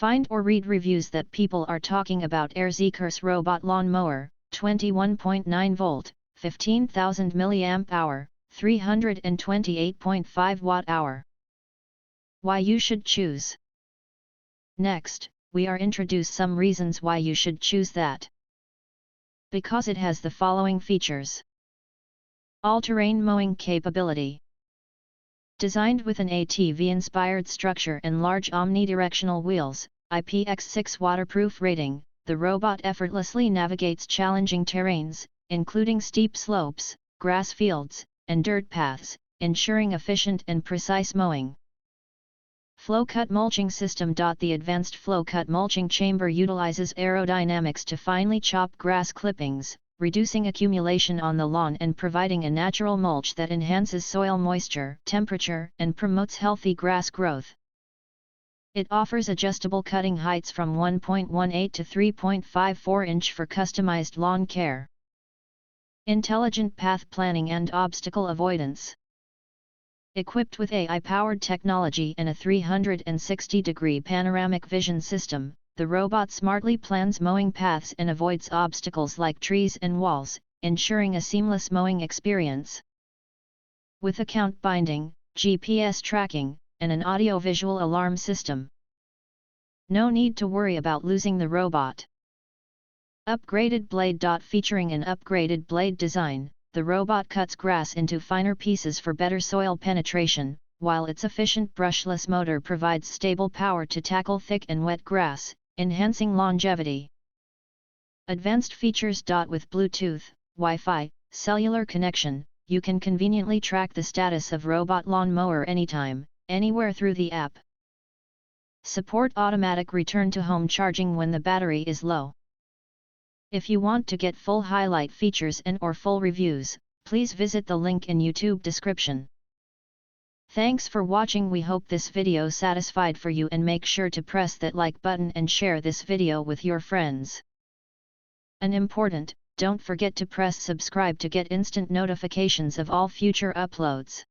Find or read reviews that people are talking about AirSeekers robot lawn mower, 21.9 volt, 15,000 mAh, 328.5 watt-hour. Why you should choose. Next, we are introduce some reasons why you should choose that. Because it has the following features. All-terrain mowing capability. Designed with an ATV-inspired structure and large omnidirectional wheels, IPX6 waterproof rating, the robot effortlessly navigates challenging terrains, including steep slopes, grass fields, and dirt paths, ensuring efficient and precise mowing. Flow-cut mulching system. The advanced flow-cut mulching chamber utilizes aerodynamics to finely chop grass clippings, reducing accumulation on the lawn and providing a natural mulch that enhances soil moisture, temperature, and promotes healthy grass growth. It offers adjustable cutting heights from 1.18 to 3.54 inch for customized lawn care. Intelligent path planning and obstacle avoidance. Equipped with AI-powered technology and a 360-degree panoramic vision system, the robot smartly plans mowing paths and avoids obstacles like trees and walls, ensuring a seamless mowing experience. With account binding, GPS tracking, and an audio-visual alarm system. No need to worry about losing the robot. Upgraded blade. Featuring an upgraded blade design, the robot cuts grass into finer pieces for better soil penetration, while its efficient brushless motor provides stable power to tackle thick and wet grass, enhancing longevity. Advanced features. With Bluetooth, Wi-Fi, cellular connection, you can conveniently track the status of robot lawn mower anytime, anywhere through the app. Support automatic return to home charging when the battery is low. If you want to get full highlight features and/or full reviews, please visit the link in YouTube description. Thanks for watching. We hope this video satisfied for you, and make sure to press that like button and share this video with your friends. And important, don't forget to press subscribe to get instant notifications of all future uploads.